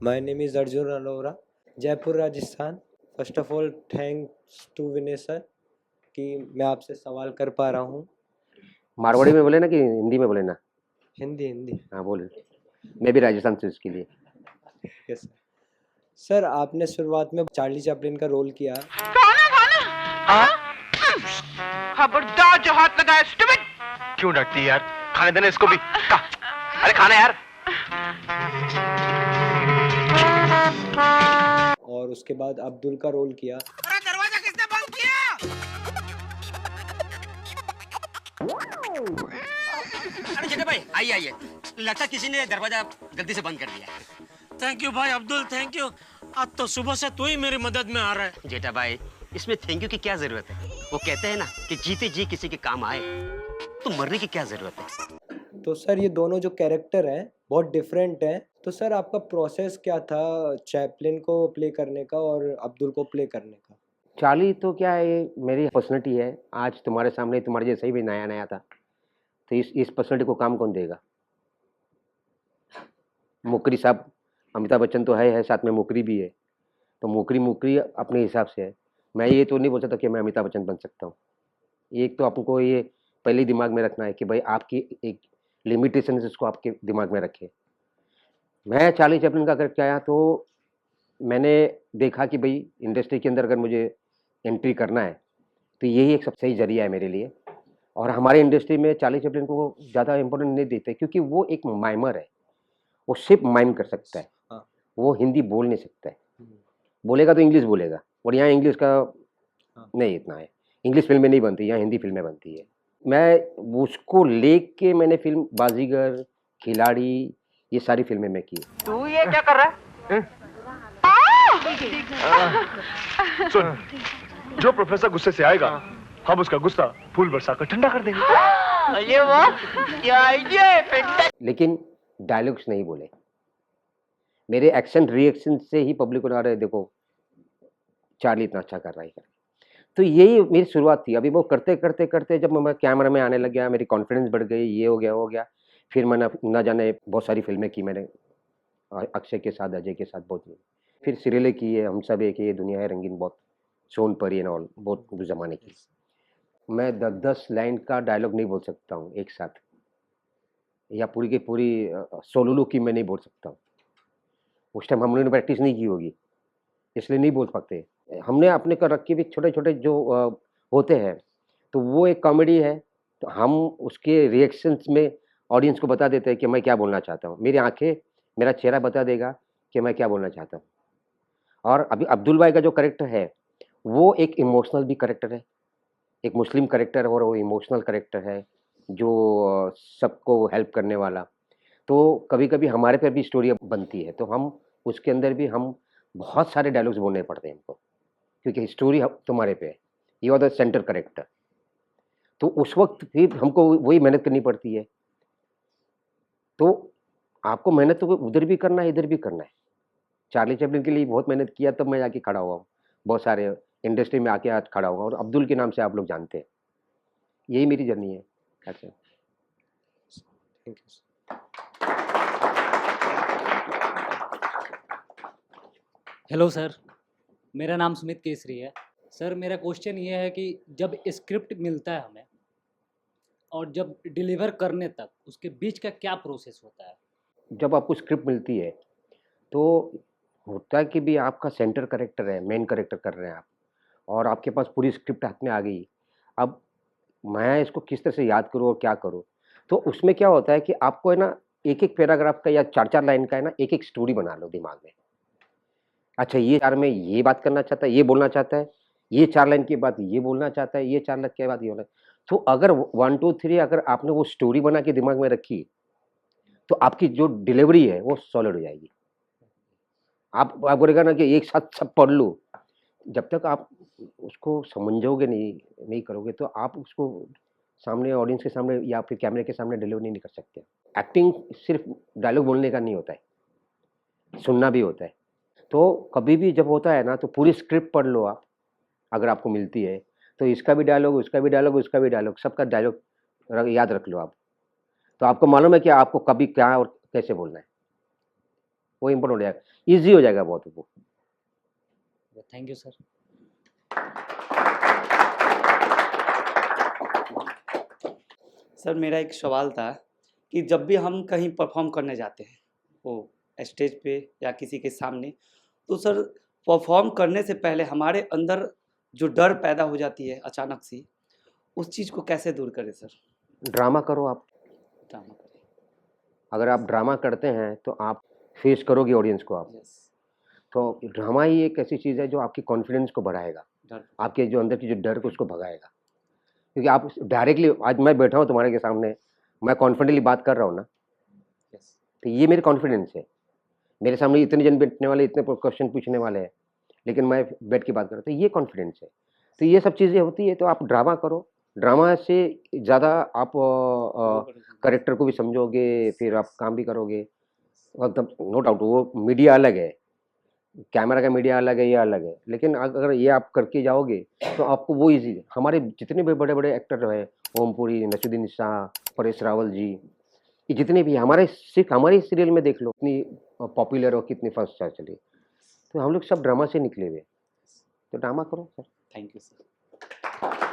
My name is Arjun Arora, Jaipur Rajasthan. First of all thanks to Vinay sir कि मैं आपसे सवाल कर पा रहा हूँ। मारवाड़ी में बोले ना कि हिंदी में बोले ना? हिंदी हिंदी। हाँ बोले। मैं भी राजस्थान से इसके लिए। यस सर, आपने शुरुआत में चार्ली चैपलिन का रोल किया। खबरदार जो हाथ लगाए स्टूपिड। क्यों डरती है यार? खाने देना इसको भी। अरे खाना यार। और उसके बाद अब्दुल का रोल किया। अरे दरवाजा किसने बंद किया? अरे जेठा भाई आइए आइए, लगता किसी ने दरवाजा गलती से बंद कर दिया। थैंक यू भाई अब्दुल, थैंक यू। आज तो सुबह से तू ही मेरी मदद में आ रहा है। जेठा भाई इसमें थैंक यू की क्या जरूरत है? वो कहते हैं ना कि जीते जी किसी के काम आए तो मरने की क्या जरूरत है। तो सर ये दोनों जो कैरेक्टर हैं बहुत डिफरेंट हैं, तो सर आपका प्रोसेस क्या था चैपलिन को प्ले करने का और अब्दुल को प्ले करने का? चार्ली तो क्या है, ये मेरी पर्सनैलिटी है। आज तुम्हारे सामने तुम्हारे जैसा ही भी नया नया था, तो इस पर्सनैलिटी को काम कौन देगा? मुकरी साहब, अमिताभ बच्चन तो है, साथ में मुकरी भी है, तो मुकरी अपने हिसाब से है। मैं ये तो नहीं बोल सकता कि मैं अमिताभ बच्चन बन सकता हूँ। एक तो आपको ये पहले दिमाग में रखना है कि भाई आपकी एक लिमिटेशन है, जिसको आपके दिमाग में रखे। मैं चार्ली चैपलिन का करके आया तो मैंने देखा कि भाई इंडस्ट्री के अंदर अगर मुझे एंट्री करना है तो यही एक सबसे सही जरिया है मेरे लिए। और हमारे इंडस्ट्री में चार्ली चैपलिन को ज़्यादा इम्पोर्टेंट नहीं देते, क्योंकि वो एक माइमर है। वो सिर्फ माइम कर सकता है, हाँ। वो हिंदी बोल नहीं सकता है। बोलेगा तो इंग्लिश बोलेगा, और यहाँ इंग्लिश का नहीं इतना है। इंग्लिश फिल्में नहीं बनती, यहाँ हिंदी फिल्में बनती है। मैं उसको लेके मैंने फिल्म बाजीगर, खिलाड़ी, ये सारी फिल्में मैं की। तू ये क्या कर रहा है? सुन, जो प्रोफेसर गुस्से से आएगा हम उसका गुस्सा फूल बरसा कर ठंडा कर देंगे। ये वाह, क्या आइडिया है फैंटास्टिक। लेकिन डायलॉग्स नहीं बोले। मेरे एक्शन रिएक्शन से ही पब्लिक को लगा रहे देखो चार्ली इतना अच्छा कर रहा है। तो यही मेरी शुरुआत थी। अभी वो करते करते करते जब मैं कैमरा में आने लग गया, मेरी कॉन्फिडेंस बढ़ गई, ये हो गया वो हो गया। फिर मैंने ना जाने बहुत सारी फिल्में की मैंने, अक्षय के साथ, अजय के साथ बहुत। फिर सीरियलें की है, हम सब एक, ये दुनिया है रंगीन, बहुत सोनपरी एंड ऑल, बहुत उस जमाने की। मैं 10-10 लाइन का डायलॉग नहीं बोल सकता हूँ एक साथ, या पूरी की पूरी सोलुलू की मैं नहीं बोल सकता हूँ। उस टाइम हम लोगों ने प्रैक्टिस नहीं की होगी, इसलिए नहीं बोल पाते। हमने अपने को रख के भी छोटे छोटे जो होते हैं, तो वो एक कॉमेडी है, तो हम उसके रिएक्शंस में ऑडियंस को बता देते हैं कि मैं क्या बोलना चाहता हूँ। मेरी आंखें, मेरा चेहरा बता देगा कि मैं क्या बोलना चाहता हूँ। और अभी अब्दुल भाई का जो करेक्टर है वो एक इमोशनल भी करेक्टर है, एक मुस्लिम करेक्टर है, और वो इमोशनल करेक्टर है जो सबको हेल्प करने वाला। तो कभी कभी हमारे पे भी स्टोरी बनती है, तो हम उसके अंदर भी हम बहुत सारे डायलॉग्स बोलने पड़ते हैं हमको, क्योंकि स्टोरी तुम्हारे पे है, you are the centre character. तो उस वक्त भी हमको वही मेहनत करनी पड़ती है। तो आपको मेहनत तो उधर भी करना है, इधर भी करना है। चार्ली चैपलिन के लिए बहुत मेहनत किया, तब मैं आके खड़ा हुआ हूँ, बहुत सारे इंडस्ट्री में आके आज खड़ा हुआ, और अब्दुल के नाम से आप लोग जानते हैं। यही मेरी जर्नी है। अच्छा, थैंक यू। हेलो सर, मेरा नाम सुमित केसरी है। सर मेरा क्वेश्चन ये है कि जब स्क्रिप्ट मिलता है हमें और जब डिलीवर करने तक उसके बीच का क्या प्रोसेस होता है? जब आपको स्क्रिप्ट मिलती है तो होता है कि भी आपका सेंटर करेक्टर है, मेन करेक्टर कर रहे हैं आप, और आपके पास पूरी स्क्रिप्ट हाथ में आ गई। अब मैं इसको किस तरह से याद करूँ और क्या करूँ? तो उसमें क्या होता है कि आपको है ना, एक-एक पैराग्राफ का या 4-4 लाइन का है ना, एक-एक स्टोरी बना लो दिमाग में। अच्छा, ये 4 में ये बात करना चाहता है, ये बोलना चाहता है, ये 4 लाइन के बाद ये बोलना चाहता है, ये 4 लाइन के बाद ये बोलना। तो अगर 1, 2, 3 अगर आपने वो स्टोरी बना के दिमाग में रखी, तो आपकी जो डिलीवरी है वो सॉलिड हो जाएगी। आप बोलेगा ना कि एक साथ सब पढ़ लो, जब तक आप उसको समझोगे नहीं करोगे, तो आप उसको सामने ऑडियंस के सामने या फिर कैमरे के सामने डिलीवर नहीं कर सकते। एक्टिंग सिर्फ डायलॉग बोलने का नहीं होता है, सुनना भी होता है। तो कभी भी जब होता है ना, तो पूरी स्क्रिप्ट पढ़ लो आप, अगर आपको मिलती है तो इसका भी डायलॉग, उसका भी डायलॉग, उसका भी डायलॉग, सबका डायलॉग याद रख लो आप। तो आपको मालूम है कि आपको कभी क्या और कैसे बोलना है। वो इम्पोर्टेंट हो जाएगा, ईजी हो जाएगा बहुत वो। Thank you sir. सर मेरा एक सवाल था कि जब भी हम कहीं परफॉर्म करने जाते हैं वो स्टेज पे या किसी के सामने, तो सर परफॉर्म करने से पहले हमारे अंदर जो डर पैदा हो जाती है अचानक से, उस चीज़ को कैसे दूर करें सर? ड्रामा करो आप। ड्रामा करें। अगर आप ड्रामा करते हैं तो आप फेस करोगे ऑडियंस को आप। यस। तो ड्रामा ही एक ऐसी चीज़ है जो आपकी कॉन्फिडेंस को बढ़ाएगा, डर। आपके जो अंदर की जो डर को उसको भगाएगा। क्योंकि आप डायरेक्टली, आज मैं बैठा हूँ तुम्हारे के सामने, मैं कॉन्फिडेंटली बात कर रहा हूँ ना, यस। तो ये मेरी कॉन्फिडेंस है। मेरे सामने इतने जन बैठने वाले, इतने क्वेश्चन पूछने वाले हैं, लेकिन मैं बैठ के बात कर रहा हूँ, तो ये कॉन्फिडेंस है। तो ये सब चीज़ें होती है, तो आप ड्रामा करो। ड्रामा से ज़्यादा आप करेक्टर को भी समझोगे, फिर आप काम भी करोगे। मतलब नो डाउट वो मीडिया अलग है, कैमरा का मीडिया अलग है, ये अलग है, लेकिन अगर ये आप करके जाओगे तो आपको वो ईजी है। हमारे जितने भी बड़े बड़े एक्टर हैं, ओमपुरी, नसीरुद्दीन शाह, परेश रावल जी, ये जितने भी हमारे, सिर्फ हमारे सीरियल में देख लो कितनी पॉपुलर और कितनी फर्स्ट चली। तो हम लोग सब ड्रामा से निकले हुए, तो ड्रामा करो सर। Thank you sir.